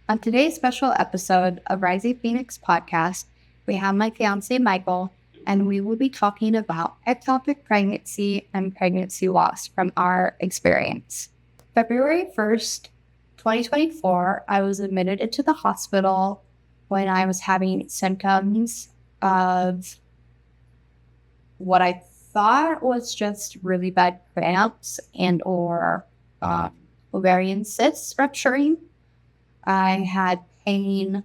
On today's special episode of Rising Phoenix podcast, we have my fiancé Michael, and we will be talking about ectopic pregnancy and pregnancy loss from our experience. February 1st, 2024, I was admitted into the hospital when I was having symptoms of what I thought was just really bad cramps and or ovarian cysts rupturing. I had pain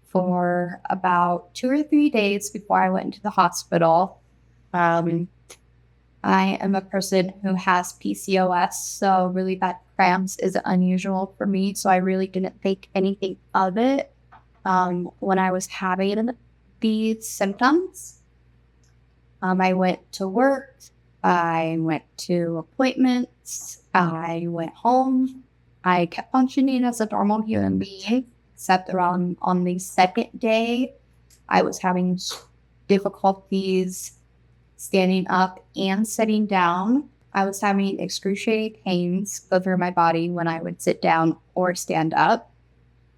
for about 2 or 3 days before I went into the hospital. I am a person who has PCOS, so really bad cramps is unusual for me. So I really didn't think anything of it when I was having these symptoms. I went to work. I went to appointments. I went home. I kept functioning as a normal human being, except around on the second day, I was having difficulties standing up and sitting down. I was having excruciating pains go through my body when I would sit down or stand up.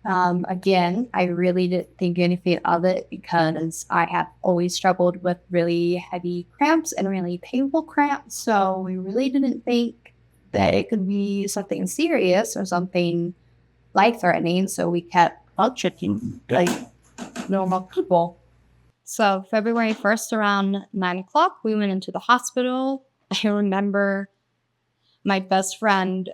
Again, I really didn't think anything of it because I have always struggled with really heavy cramps and really painful cramps. So we really didn't think that it could be something serious or something life-threatening. So we kept functioning like normal people. So February 1st, around 9 o'clock, we went into the hospital. I remember my best friend,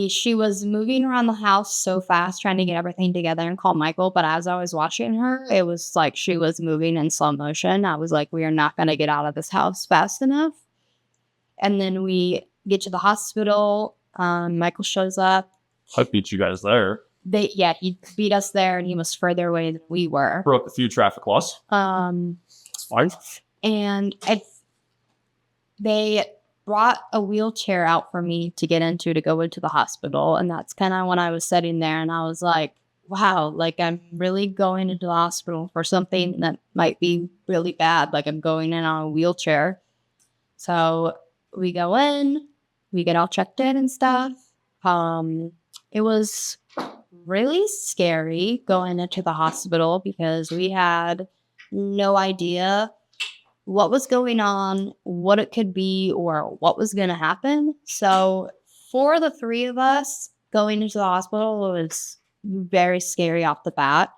she was moving around the house so fast, trying to get everything together and call Michael. But as I was watching her, it was like she was moving in slow motion. I was like, we are not going to get out of this house fast enough. And then we get to the hospital. Michael shows up. I beat you guys there. He beat us there, and he was further away than we were. Broke a few traffic laws. It's fine. And they brought a wheelchair out for me to get into to go into the hospital. And that's kind of when I was sitting there and I was like, wow, like I'm really going into the hospital for something that might be really bad. Like I'm going in on a wheelchair. So we go in, we get all checked in and stuff. It was really scary going into the hospital because we had no idea what was going on, what it could be, or what was going to happen. So for the three of us going into the hospital, it was very scary off the bat.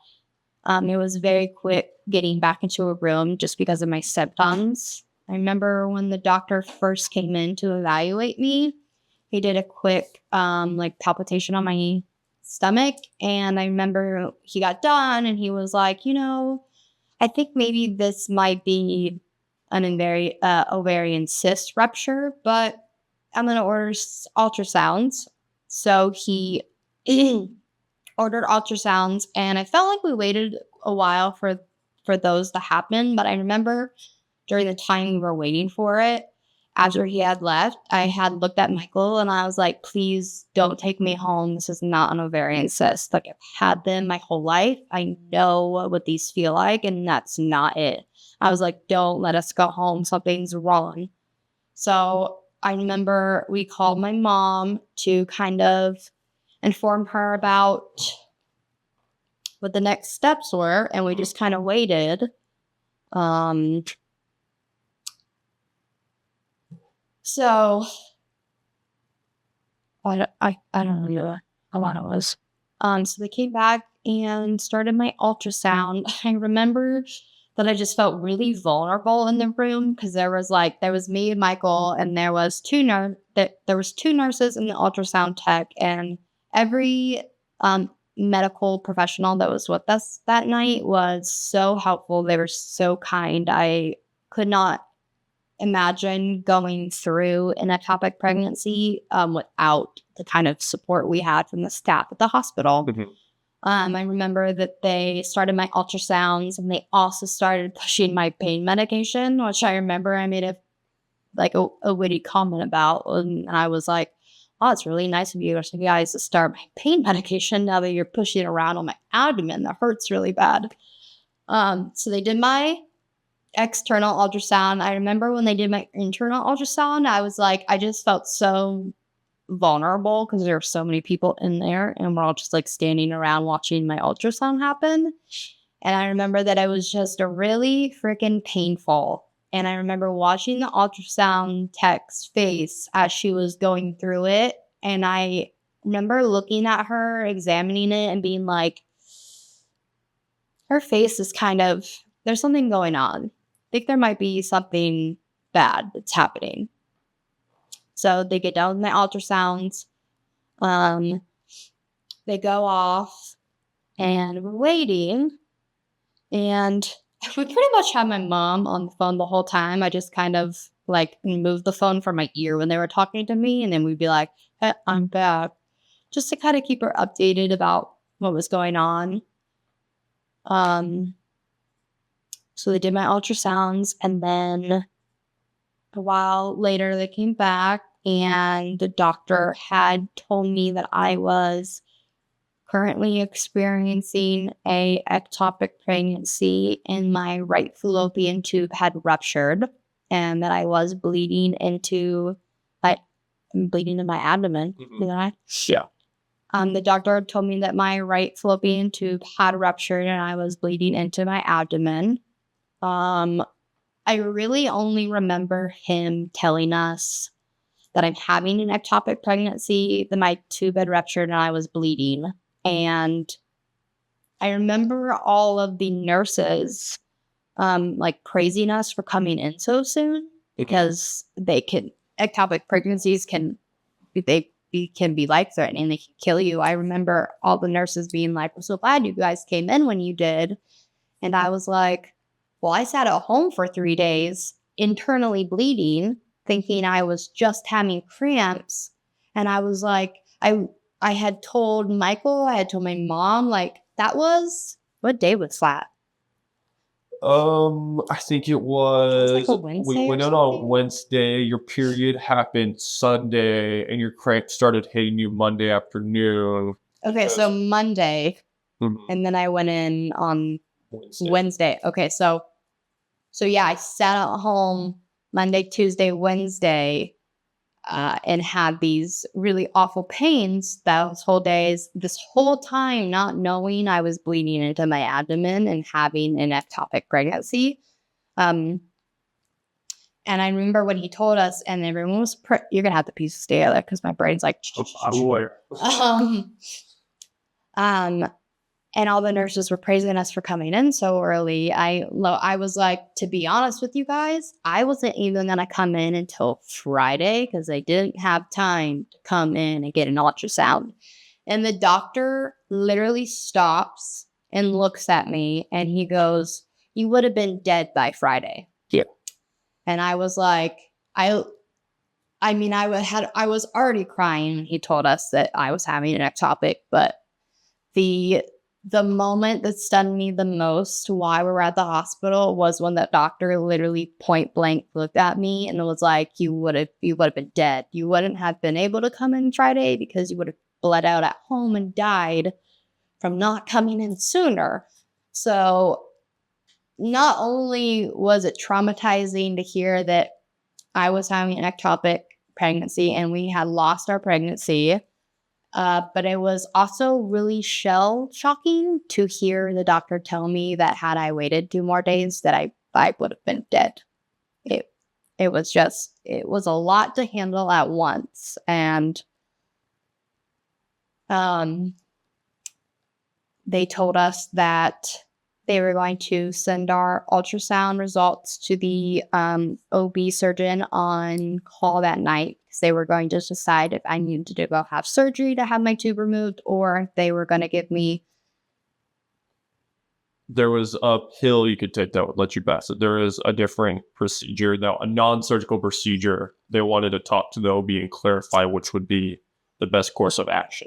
It was very quick getting back into a room just because of my symptoms. I remember when the doctor first came in to evaluate me, he did a quick palpitation on my stomach. And I remember he got done and he was like, I think maybe this might be an ovarian cyst rupture, but I'm going to order ultrasounds. So he ordered ultrasounds, and I felt like we waited a while for those to happen. But I remember during the time we were waiting for it, after he had left, I had looked at Michael and I was like, please don't take me home. This is not an ovarian cyst. Like I've had them my whole life. I know what these feel like, and that's not it. I was like, don't let us go home. Something's wrong. So I remember we called my mom to kind of inform her about what the next steps were. And we just kind of waited. So I don't know how long it was. So they came back and started my ultrasound. I remember that I just felt really vulnerable in the room because there was me and Michael, and there was two nurses and the ultrasound tech, and every medical professional that was with us that night was so helpful. They were so kind. I could not imagine going through an ectopic pregnancy without the kind of support we had from the staff at the hospital. Mm-hmm. I remember that they started my ultrasounds, and they also started pushing my pain medication, which I remember I made a witty comment about. And I was like, oh, it's really nice of you guys to start my pain medication now that you're pushing it around on my abdomen. That hurts really bad. So they did my external ultrasound. I remember when they did my internal ultrasound, I was like, I just felt so vulnerable because there were so many people in there, and we're all just like standing around watching my ultrasound happen. And I remember that it was just a really freaking painful. And I remember watching the ultrasound tech's face as she was going through it. And I remember looking at her, examining it, and being like, her face is kind of, there's something going on. I think there might be something bad that's happening. So they get done with my ultrasounds. They go off, and we're waiting. And we pretty much had my mom on the phone the whole time. I just kind of like moved the phone from my ear when they were talking to me. And then we'd be like, hey, I'm back. Just to kind of keep her updated about what was going on. So they did my ultrasounds, and then a while later they came back, and the doctor had told me that I was currently experiencing a ectopic pregnancy, and my right fallopian tube had ruptured, and that I was bleeding into my abdomen. Mhm. Did I? Yeah. The doctor told me that my right fallopian tube had ruptured and I was bleeding into my abdomen. I really only remember him telling us that I'm having an ectopic pregnancy, that my tube had ruptured and I was bleeding. And I remember all of the nurses like praising us for coming in so soon, because ectopic pregnancies can be life-threatening. They can kill you. I remember all the nurses being like, we're so glad you guys came in when you did. And I was like, well, I sat at home for 3 days, internally bleeding, thinking I was just having cramps. And I was like, I had told Michael, I had told my mom, like, what day was that? I think it was like a Wednesday we or went out something? on Wednesday. Your period happened Sunday, and your cramp started hitting you Monday afternoon. Okay, so Monday, Mhm. and then I went in on Wednesday. Wednesday. Okay, so yeah, I sat at home Monday, Tuesday, Wednesday, and had these really awful pains those whole days. This whole time, not knowing I was bleeding into my abdomen and having an ectopic pregnancy. And I remember when he told us, and everyone was you're gonna have to piece this together because my brain's like. And all the nurses were praising us for coming in so early. I was like, to be honest with you guys, I wasn't even going to come in until Friday because I didn't have time to come in and get an ultrasound. And the doctor literally stops and looks at me and he goes, you would have been dead by Friday. Yeah. And I was like, I was already crying when he told us that I was having an ectopic, but the moment that stunned me the most while we were at the hospital was when that doctor literally point blank looked at me and was like, you would have been dead. You wouldn't have been able to come in Friday because you would have bled out at home and died from not coming in sooner. So not only was it traumatizing to hear that I was having an ectopic pregnancy and we had lost our pregnancy, but it was also really shell-shocking to hear the doctor tell me that had I waited 2 more days, that I would have been dead. It was a lot to handle at once, and they told us that they were going to send our ultrasound results to the OB surgeon on call that night, because they were going to decide if I needed to go have surgery to have my tube removed, or if they were going to give me. There was a pill you could take that would let you pass it. There is a different procedure now, a non-surgical procedure. They wanted to talk to the OB and clarify which would be the best course of action.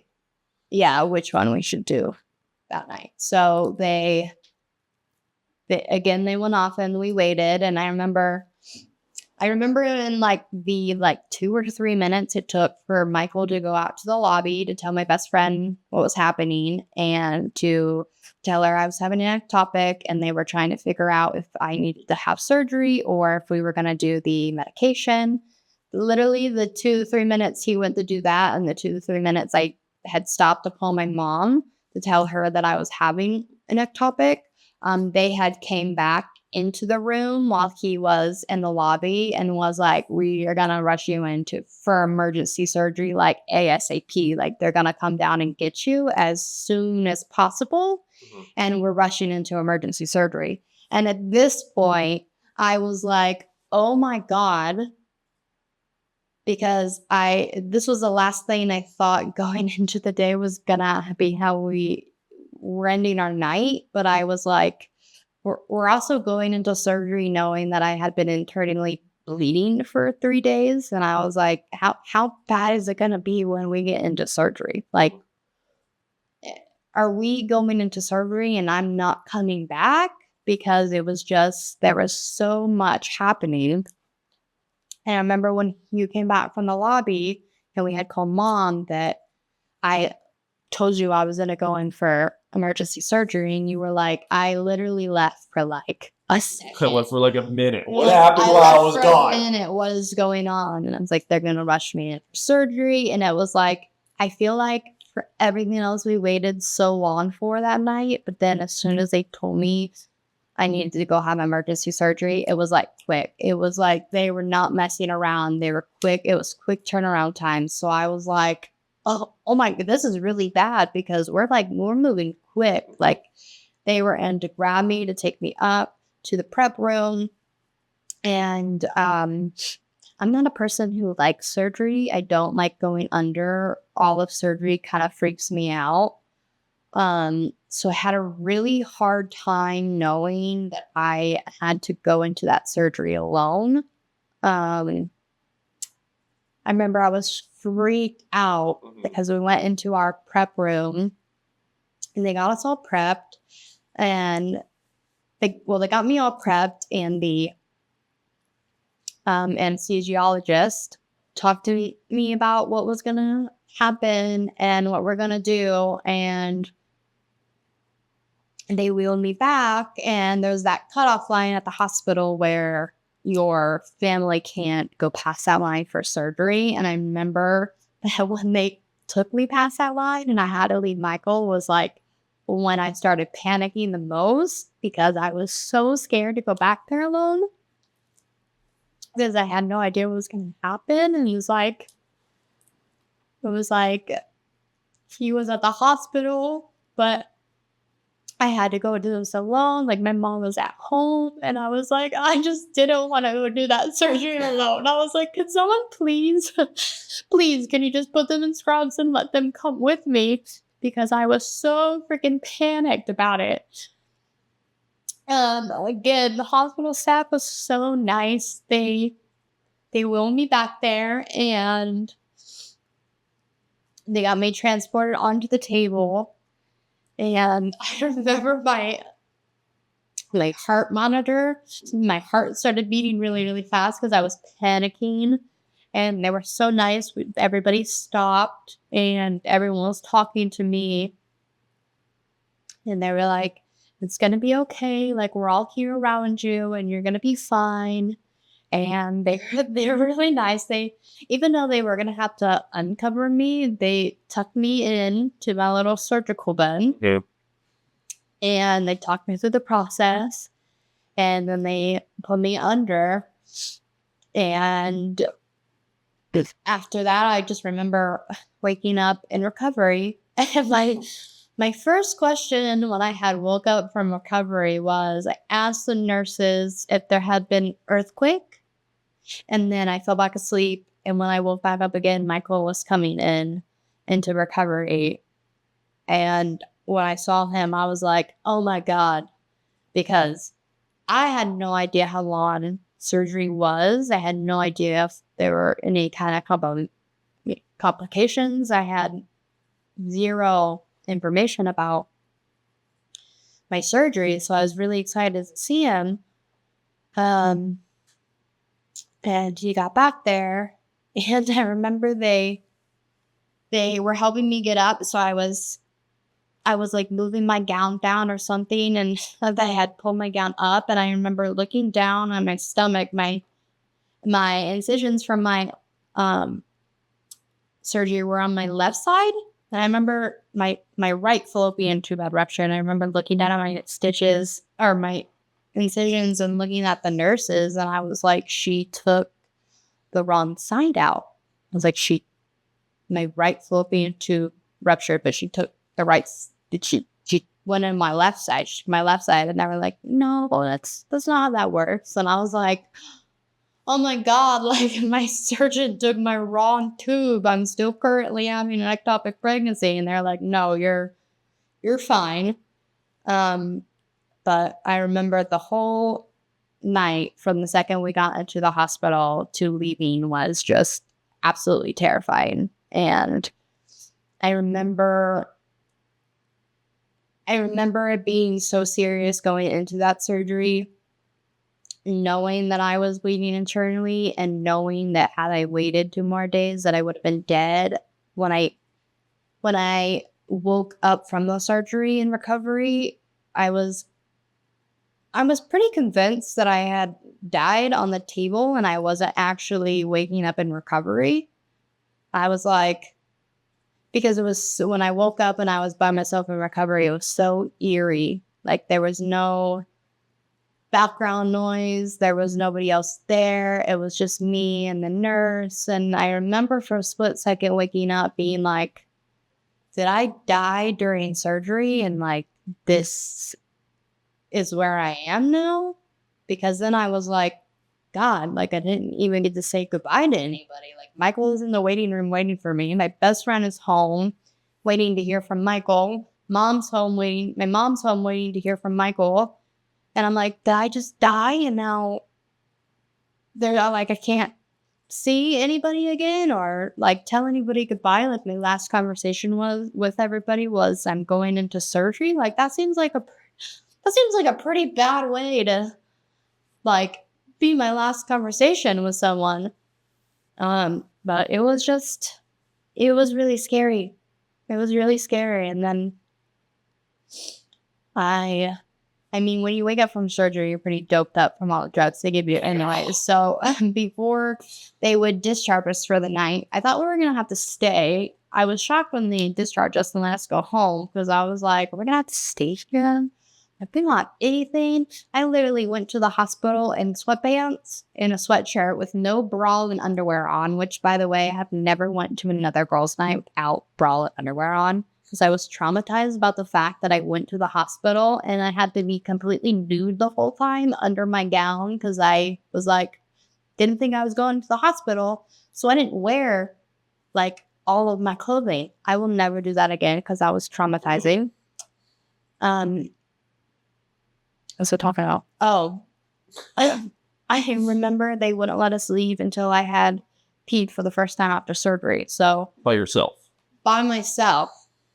Yeah, which one we should do that night. So they went off and we waited, and I remember in the 2 or 3 minutes it took for Michael to go out to the lobby to tell my best friend what was happening and to tell her I was having an ectopic, and they were trying to figure out if I needed to have surgery or if we were going to do the medication. literally the 2-3 minutes he went to do that, and the 2-3 minutes I had stopped to call my mom to tell her that I was having an ectopic, they had came back into the room while he was in the lobby and was like, we are gonna rush you for emergency surgery like ASAP. Like they're gonna come down and get you as soon as possible. And we're rushing into emergency surgery. And at this point, I was like, oh my God, because this was the last thing I thought going into the day was gonna be how we were ending our night. But I was like, we're also going into surgery knowing that I had been internally bleeding for 3 days. And I was like, how bad is it gonna be when we get into surgery? Like, are we going into surgery and I'm not coming back? Because it was just, there was so much happening. And I remember when you came back from the lobby and we had called mom that I told you I was going to go in for emergency surgery. And you were like, I literally left for like a second. I left for like a minute. What happened while I was gone? And what is going on? And I was like, they're going to rush me in for surgery. And it was like, I feel like for everything else we waited so long for that night. But then as soon as they told me I needed to go have emergency surgery, it was like quick. It was like they were not messing around. They were quick. It was quick turnaround time. So I was like, oh my God, this is really bad because we're moving quick. Like they were in to grab me to take me up to the prep room. And I'm not a person who likes surgery. I don't like going under. All of surgery kind of freaks me out. So I had a really hard time knowing that I had to go into that surgery alone. I remember I was freaked out because we went into our prep room and they got us all prepped and they got me all prepped and the anesthesiologist talked to me about what was going to happen and what we're going to do. And they wheeled me back and there's that cutoff line at the hospital where your family can't go past that line for surgery. And I remember that when they took me past that line and I had to leave Michael was like when I started panicking the most because I was so scared to go back there alone because I had no idea what was going to happen. And it was like he was at the hospital, but I had to go do this alone. Like my mom was at home and I was like, I just didn't want to go do that surgery alone. I was like, can someone please, can you just put them in scrubs and let them come with me? Because I was so freaking panicked about it. Again, the hospital staff was so nice. They wheeled me back there and they got me transported onto the table. And I remember my heart monitor, my heart started beating really, really fast because I was panicking. And they were so nice. Everybody stopped and everyone was talking to me. And they were like, it's going to be okay. Like, we're all here around you and you're going to be fine. And they were really nice. Even though they were going to have to uncover me, they tucked me in to my little surgical bed. Yeah. And they talked me through the process. And then they put me under. And after that, I just remember waking up in recovery. And my first question when I had woke up from recovery was I asked the nurses if there had been earthquake. And then I fell back asleep. And when I woke back up again, Michael was coming into recovery. And when I saw him, I was like, oh my God, because I had no idea how long surgery was. I had no idea if there were any kind of complications. I had zero information about my surgery. So I was really excited to see him. And he got back there, and I remember they were helping me get up. So I was like moving my gown down or something, and they had pulled my gown up. And I remember looking down on my stomach, my incisions from my surgery were on my left side. And I remember my right fallopian tube had ruptured. And I remember looking down at my stitches or my incisions and looking at the nurses. And I was like, she took the wrong side out. I was like, my right fallopian tube ruptured, but she took the right, she went in my left side. She took my left side. And they were like, no, that's not how that works. And I was like, oh my God, like my surgeon took my wrong tube. I'm still currently having an ectopic pregnancy. And they're like, no, you're fine. But I remember the whole night from the second we got into the hospital to leaving was just absolutely terrifying. And I remember it being so serious going into that surgery, knowing that I was bleeding internally and knowing that had I waited 2 more days that I would have been dead. When I woke up from the surgery in recovery, I was pretty convinced that I had died on the table and I wasn't actually waking up in recovery. I was like, because it was when I woke up and I was by myself in recovery, it was so eerie. Like there was no background noise. There was nobody else there. It was just me and the nurse. And I remember for a split second waking up being like, did I die during surgery? And like, this is where I am now? Because then I was like, God, like I didn't even get to say goodbye to anybody. Like Michael is in the waiting room waiting for me. My best friend is home waiting to hear from Michael. My mom's home waiting to hear from Michael. And I'm like, did I just die? And now they're like, I can't see anybody again or like tell anybody goodbye. Like my last conversation with everybody was I'm going into surgery. Like that seems like a pretty bad way to like be my last conversation with someone. But it was really scary. It was really scary. And then I mean, when you wake up from surgery, you're pretty doped up from all the drugs they give you anyway. So before they would discharge us for the night, I thought we were going to have to stay. I was shocked when they discharged us and let us go home because I was like, we're going to have to stay here? I've been on anything. I literally went to the hospital in sweatpants, in a sweatshirt with no bra and underwear on, which, by the way, I have never went to another girls' night without bra and underwear on. Because I was traumatized about the fact that I went to the hospital and I had to be completely nude the whole time under my gown because I was like, didn't think I was going to the hospital. So I didn't wear like all of my clothing. I will never do that again because that was traumatizing. What's it talking about? Oh, I remember they wouldn't let us leave until I had peed for the first time after surgery. So By yourself. By myself.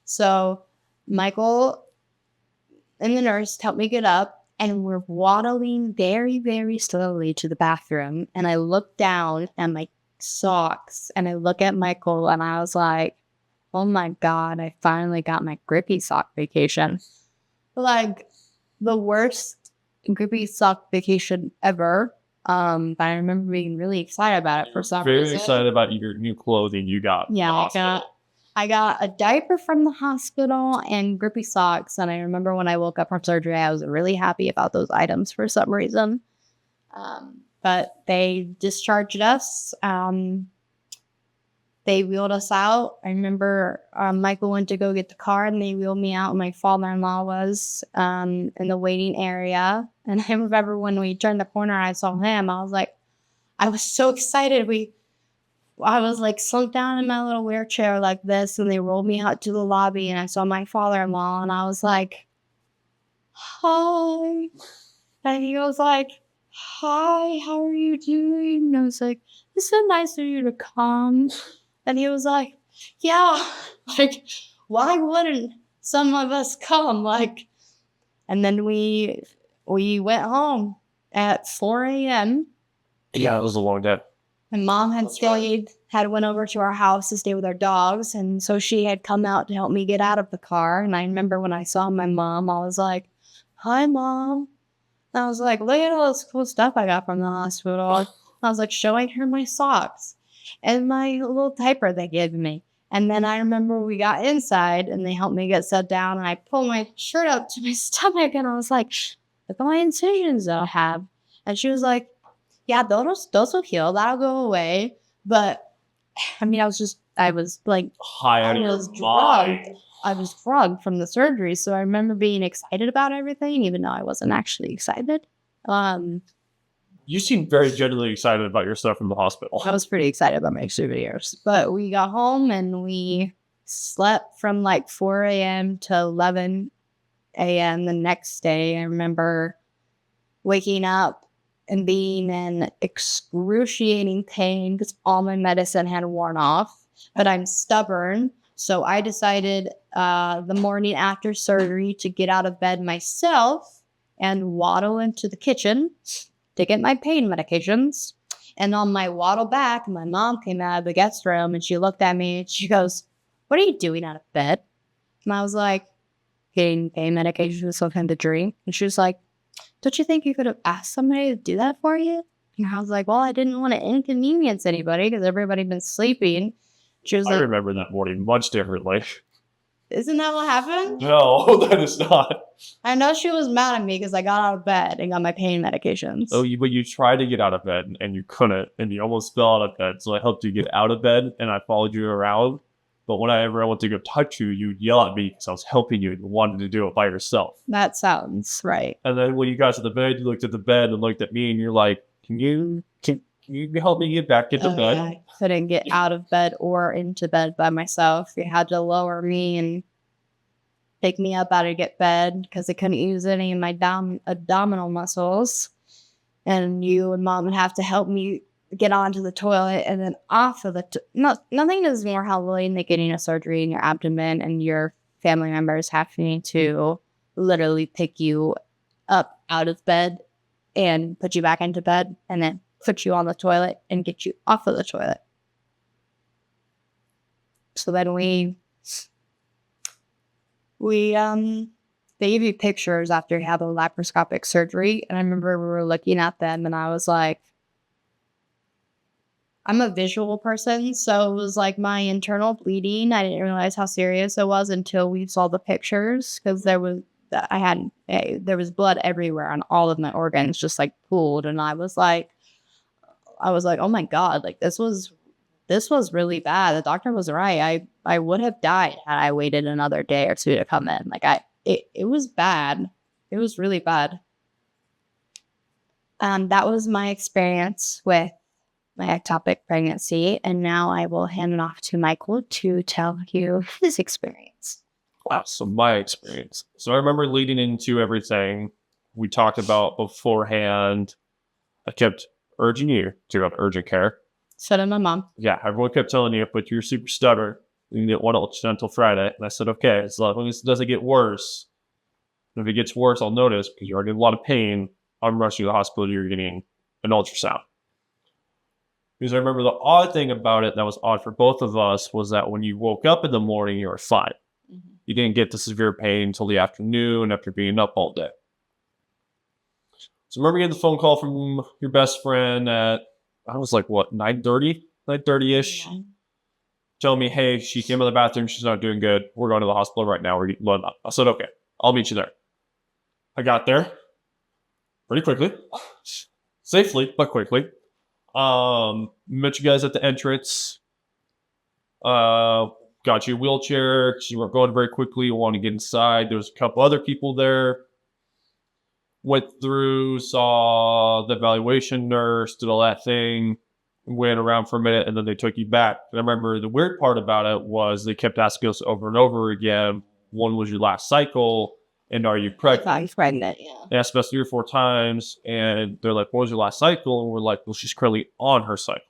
So Michael and the nurse helped me get up and we're waddling very, very slowly to the bathroom. And I look down at my socks and I look at Michael and I was like, oh my God, I finally got my grippy sock vacation. Like the worst grippy sock vacation ever. But I remember being really excited about it for some reason. Very excited about your new clothing you got. Yeah, I got a diaper from the hospital and grippy socks. And I remember when I woke up from surgery, I was really happy about those items for some reason. But they discharged us. They wheeled us out. I remember Michael went to go get the car and they wheeled me out. My father-in-law was in the waiting area. And I remember when we turned the corner, I saw him. I was so excited. I was like slumped down in my little wheelchair like this and they rolled me out to the lobby and I saw my father-in-law and I was like, hi. And he was like, hi, how are you doing? And I was like, it's so nice of you to come. And he was like, yeah, like, why wouldn't some of us come? Like, and then we went home at 4 a.m. Yeah, it was a long day. My mom had went over to our house to stay with our dogs. And so she had come out to help me get out of the car. And I remember when I saw my mom, I was like, hi, Mom. And I was like, look at all this cool stuff I got from the hospital. I was like showing her my socks. and my little diaper they gave me. And then I remember we got inside and they helped me get set down, and I pulled my shirt up to my stomach and I was like, look at my incisions that I have. And she was like, yeah, those will heal. That'll go away. But I mean, I was like, High out of your drugged. mind. I was drugged from the surgery. So I remember being excited about everything, even though I wasn't actually excited. You seem very genuinely excited about your stuff from the hospital. I was pretty excited about my souvenirs. But we got home and we slept from like 4 a.m. to 11 a.m. the next day. I remember waking up and being in excruciating pain because all my medicine had worn off. But I'm stubborn. So I decided the morning after surgery to get out of bed myself and waddle into the kitchen to get my pain medications. And on my waddle back, my mom came out of the guest room and she looked at me and she goes, what are you doing out of bed? And I was like, getting pain medication with something to drink. And she was like, don't you think you could have asked somebody to do that for you? And I was like, well, I didn't want to inconvenience anybody because everybody had been sleeping. She was I like, remember that morning much differently. isn't that what happened? No, that is not. I know she was mad at me because I got out of bed and got my pain medications. Oh, but you tried to get out of bed and you couldn't, and you almost fell out of bed. So I helped you get out of bed and I followed you around. But whenever I went to go touch you, you'd yell at me because I was helping you and you wanted to do it by yourself. That sounds right. And then when you got to the bed, you looked at the bed and looked at me and you're like, can you help me get back into bed? I couldn't get out of bed or into bed by myself. You had to lower me and pick me up out of bed because I couldn't use any of my abdominal muscles. And you and mom would have to help me get onto the toilet and then off of the nothing is more humbling than getting a surgery in your abdomen and your family members having to literally pick you up out of bed and put you back into bed and then put you on the toilet and get you off of the toilet. So then they give you pictures after you have a laparoscopic surgery, and I remember we were looking at them and I was like, I'm a visual person, so it was like my internal bleeding. I didn't realize how serious it was until we saw the pictures because there was blood everywhere on all of my organs, just like pooled. And I was like, oh my God, like this was really bad. The doctor was right. I would have died had I waited another day or two to come in. Like it was bad. It was really bad. That was my experience with my ectopic pregnancy, and now I will hand it off to Michael to tell you his experience. Wow, so my experience. So I remember leading into everything we talked about beforehand. I kept urging you to go to urgent care. So did my mom. Yeah, everyone kept telling you, but you're super stubborn. You didn't want to ultrasound until Friday. And I said, okay, as long as it doesn't get worse. And if it gets worse, I'll notice because you're already in a lot of pain. I'm rushing you to the hospital. You're getting an ultrasound. Because I remember the odd thing about it that was odd for both of us was that when you woke up in the morning, you were fine. Mm-hmm. You didn't get the severe pain until the afternoon after being up all day. So I remember getting the phone call from your best friend at, I was like, what, 9:30-ish? Yeah. Telling me, hey, she came in the bathroom. She's not doing good. We're going to the hospital right now. We're getting blood up. I said, okay, I'll meet you there. I got there pretty quickly. Safely, but quickly. Met you guys at the entrance. Got you a wheelchair because you weren't going very quickly. You wanted to get inside. There was a couple other people there. Went through, saw the evaluation nurse, did all that thing, went around for a minute, and then they took you back. And I remember the weird part about it was they kept asking us over and over again, when was your last cycle, and are you pregnant? I was pregnant, yeah. They asked us 3 or 4 times, and they're like, when was your last cycle? And we're like, well, she's currently on her cycle.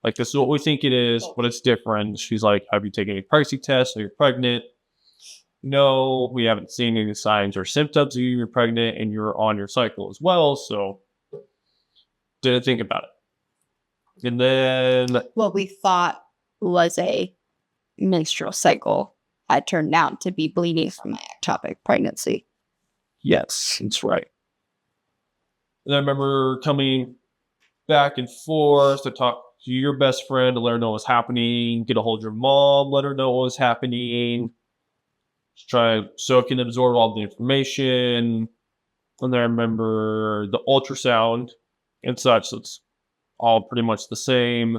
Like, this is what we think it is, but it's different. She's like, have you taken any pregnancy tests? Are you pregnant? No, we haven't seen any signs or symptoms of you're pregnant and you're on your cycle as well. So didn't think about it. And then what we thought was a menstrual cycle had turned out to be bleeding from my ectopic pregnancy. Yes, that's right. And I remember coming back and forth to talk your best friend to let her know what's happening. Get a hold of your mom, let her know what was happening. Just try to soak and absorb all the information. And then I remember the ultrasound and such. So it's all pretty much the same.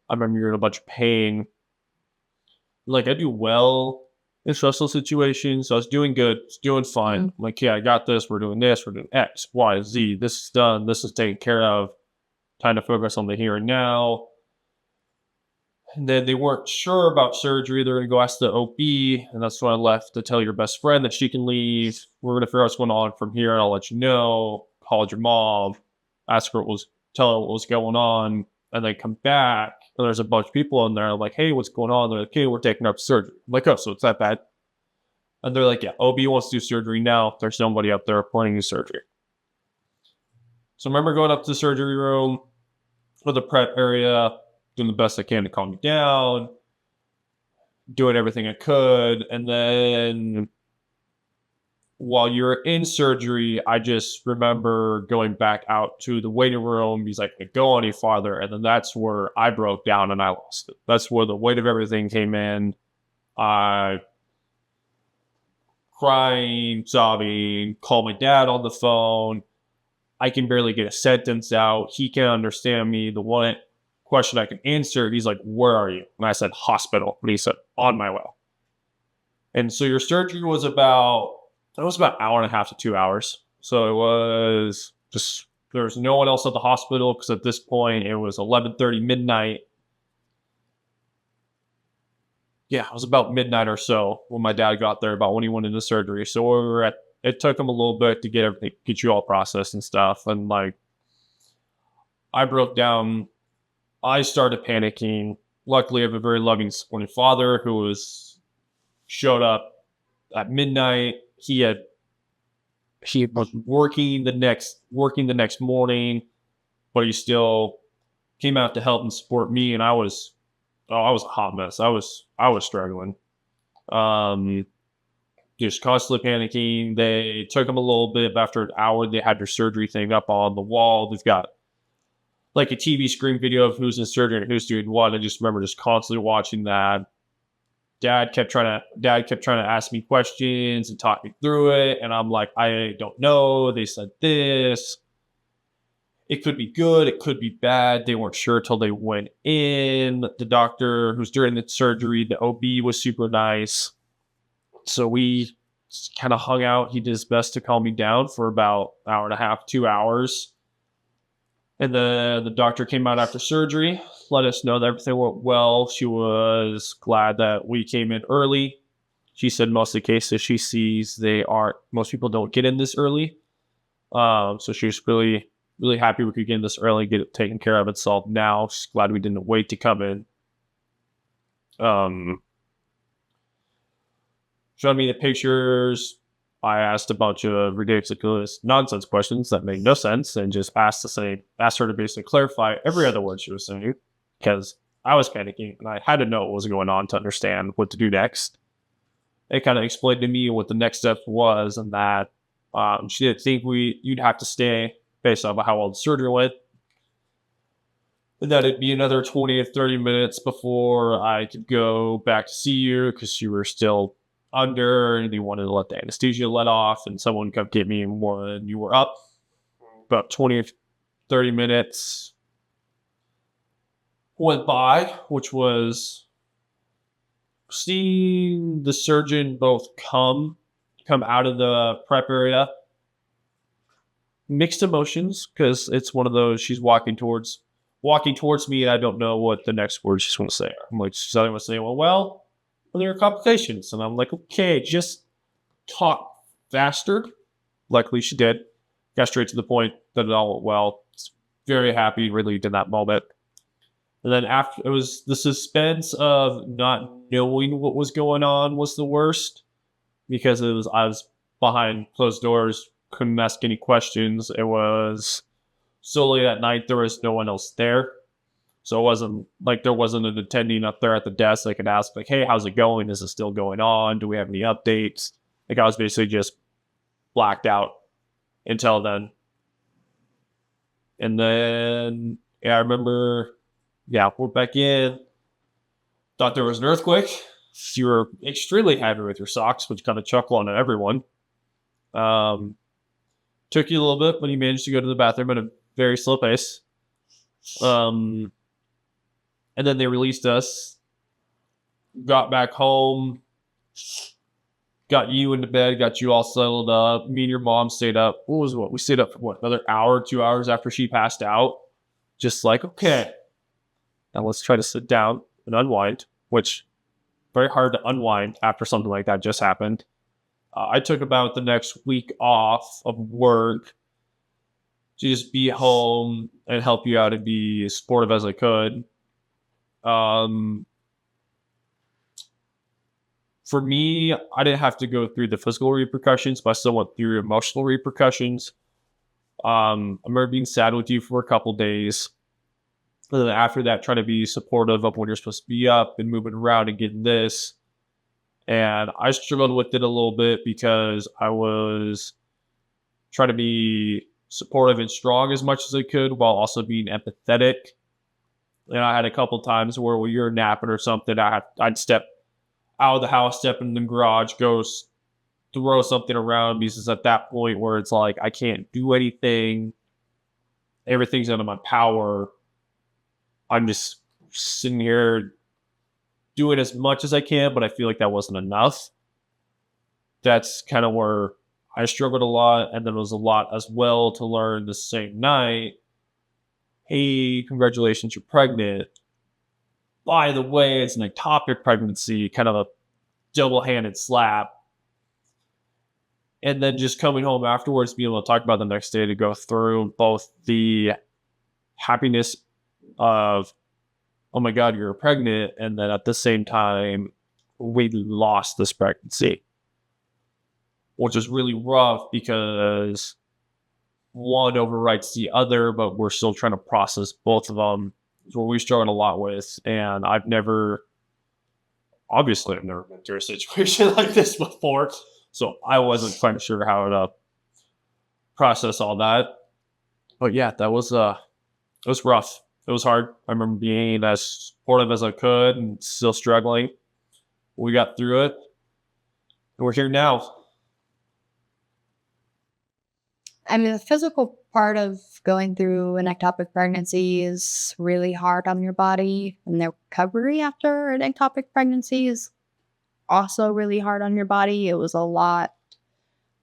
I remember you're in a bunch of pain. Like, I do well in stressful situations. So I was doing good. I was doing fine. I'm like, yeah, I got this. We're doing this. We're doing X, Y, Z. This is done. This is taken care of. Time to focus on the here and now. And then they weren't sure about surgery. They're going to go ask the OB. And that's when I left to tell your best friend that she can leave. We're going to figure out what's going on from here. And I'll let you know. Call your mom. Ask her tell her what was going on. And then come back. And there's a bunch of people in there. I'm like, hey, what's going on? They're like, hey, we're taking her up to surgery. I'm like, oh, so it's that bad? And they're like, yeah, OB wants to do surgery now. There's somebody up there planning surgery. So I remember going up to the surgery room or the prep area, doing the best I can to calm me down, doing everything I could. And then while you're in surgery, I just remember going back out to the waiting room. He's like, can't go any farther. And then that's where I broke down and I lost it. That's where the weight of everything came in. I crying, sobbing, called my dad on the phone. I can barely get a sentence out. He can't understand me. The one question I can answer, he's like, where are you? And I said, hospital. And he said, on my way. And so your surgery was about an hour and a half to 2 hours. So it was just, there was no one else at the hospital because at this point it was 11:30 midnight. Yeah, it was about midnight or so when my dad got there, about when he went into surgery. So it took him a little bit to get you all processed and stuff. And like, I broke down. I started panicking. Luckily, I have a very loving, supporting father who showed up at midnight. He was working the next morning, but he still came out to help and support me. And I was a hot mess. I was struggling. Just constantly panicking. They took him a little bit. After an hour, they had their surgery thing up on the wall. They've got like a TV screen video of who's in surgery and who's doing what. I just remember just constantly watching that. Dad kept trying to ask me questions and talk me through it. And I'm like, I don't know. They said this. It could be good. It could be bad. They weren't sure till they went in. The doctor who's during the surgery, the OB was super nice. So we kind of hung out. He did his best to calm me down for about an hour and a half, 2 hours. And then the doctor came out after surgery, let us know that everything went well. She was glad that we came in early. She said most of the cases she sees, most people don't get in this early. So she was really, really happy we could get in this early, get it taken care of itself now. She's glad we didn't wait to come in. Showed me the pictures. I asked a bunch of ridiculous nonsense questions that made no sense and just asked her to basically clarify every other word she was saying because I was panicking and I had to know what was going on to understand what to do next. They kind of explained to me what the next step was and that she didn't think you'd have to stay based on how well the surgery went. And that it'd be another 20 to 30 minutes before I could go back to see you because you were still under and they wanted to let the anesthesia let off and someone would come get me when you were up. About 20 to 30 minutes went by, which was seeing the surgeon both come out of the prep area. Mixed emotions because it's one of those, she's walking towards me and I don't know what the next words she's going to say. I'm like, she's going to say, well, there are complications. And I'm like, okay, just talk faster. Luckily she did. Got straight to the point that it all went well. Very happy, relieved in that moment. And then after, it was the suspense of not knowing what was going on was the worst because I was behind closed doors, couldn't ask any questions. It was so late at night, there was no one else there. So it wasn't like there wasn't an attending up there at the desk that could ask, like, hey, how's it going? Is it still going on? Do we have any updates? Like, I was basically just blacked out until then. And then, yeah, I remember yeah, we're back in. Thought there was an earthquake. You were extremely happy with your socks, which kind of chuckle on everyone. Took you a little bit, but you managed to go to the bathroom at a very slow pace. And then they released us. Got back home. Got you into bed. Got you all settled up. Me and your mom stayed up. We stayed up for another hour, 2 hours after she passed out. Just like, okay, now let's try to sit down and unwind, which very hard to unwind after something like that just happened. I took about the next week off of work to just be home and help you out and be as supportive as I could. For me, I didn't have to go through the physical repercussions, but I still went through emotional repercussions. I remember being sad with you for a couple days. And then after that, trying to be supportive of when you're supposed to be up and moving around and getting this. And I struggled with it a little bit because I was trying to be supportive and strong as much as I could while also being empathetic. And I had a couple times where when you're napping or something, I'd step out of the house, step in the garage, go throw something around, because it's at that point where it's like I can't do anything. Everything's out of my power. I'm just sitting here doing as much as I can, but I feel like that wasn't enough. That's kind of where I struggled a lot. And then it was a lot as well to learn the same night, hey, congratulations, you're pregnant. By the way, it's an ectopic pregnancy, kind of a double-handed slap. And then just coming home afterwards, being able to talk about the next day, to go through both the happiness of, oh my God, you're pregnant, and then at the same time, we lost this pregnancy, which is really rough because one overwrites the other, but we're still trying to process both of them. It's what we struggled a lot with, and I've never been through a situation like this before, so I wasn't quite sure how to process all that. But yeah, it was rough. It was hard. I remember being as supportive as I could and still struggling. We got through it, and we're here now. I mean, the physical part of going through an ectopic pregnancy is really hard on your body, and the recovery after an ectopic pregnancy is also really hard on your body. It was a lot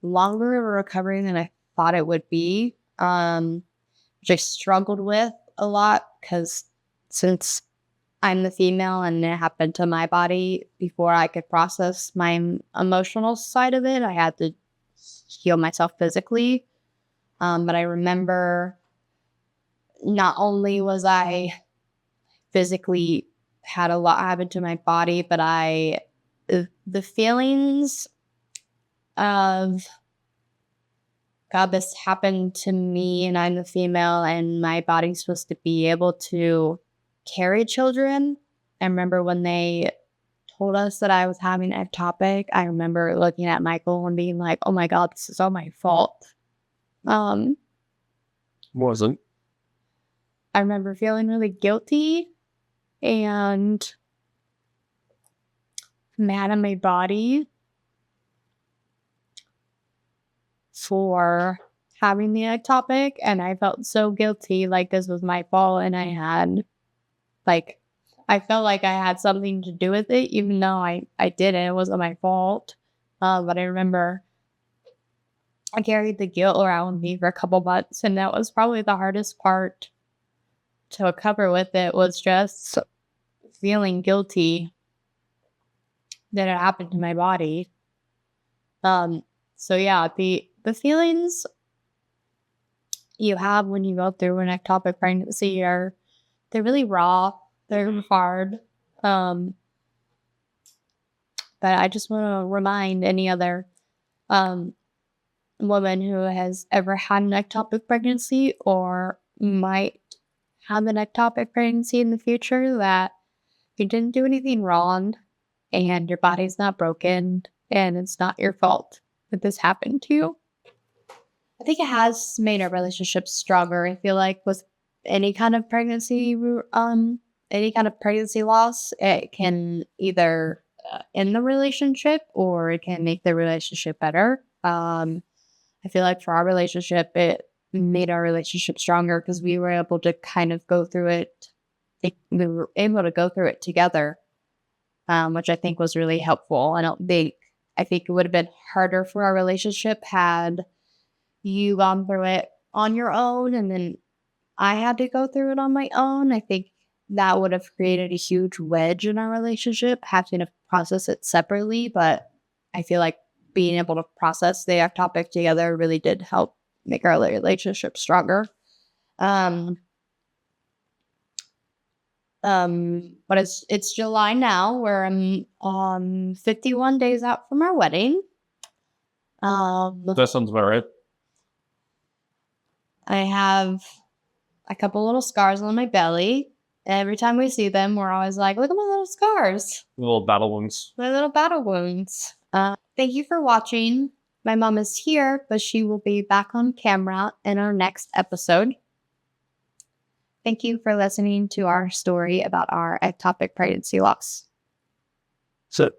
longer of a recovery than I thought it would be, which I struggled with a lot because since I'm the female and it happened to my body before I could process my emotional side of it, I had to heal myself physically. But I remember not only was I physically had a lot happen to my body, but the feelings of, God, this happened to me and I'm the female and my body's supposed to be able to carry children. I remember when they told us that I was having ectopic, I remember looking at Michael and being like, oh my God, this is all my fault. Wasn't. I remember feeling really guilty and mad at my body for having the ectopic, and I felt so guilty, like this was my fault, and I felt like I had something to do with it, even though I didn't. It wasn't my fault. But I remember I carried the guilt around with me for a couple months, and that was probably the hardest part to recover with it, was just feeling guilty that it happened to my body. So yeah, the feelings you have when you go through an ectopic pregnancy they're really raw, they're hard. But I just want to remind any other woman who has ever had an ectopic pregnancy or might have an ectopic pregnancy in the future that you didn't do anything wrong and your body's not broken and it's not your fault that this happened to you. I think it has made our relationship stronger. I feel like with any kind of pregnancy any kind of pregnancy loss, it can either end the relationship or it can make the relationship better. I feel like for our relationship, it made our relationship stronger because we were able to kind of go through it. We were able to go through it together, which I think was really helpful. I think it would have been harder for our relationship had you gone through it on your own and then I had to go through it on my own. I think that would have created a huge wedge in our relationship, having to process it separately. But I feel like being able to process the ectopic together really did help make our relationship stronger. But it's July now, where I'm 51 days out from our wedding. That sounds about right. I have a couple little scars on my belly. Every time we see them, we're always like, look at my little scars. Little battle wounds. My little battle wounds. Thank you for watching. My mom is here, but she will be back on camera in our next episode. Thank you for listening to our story about our ectopic pregnancy loss. So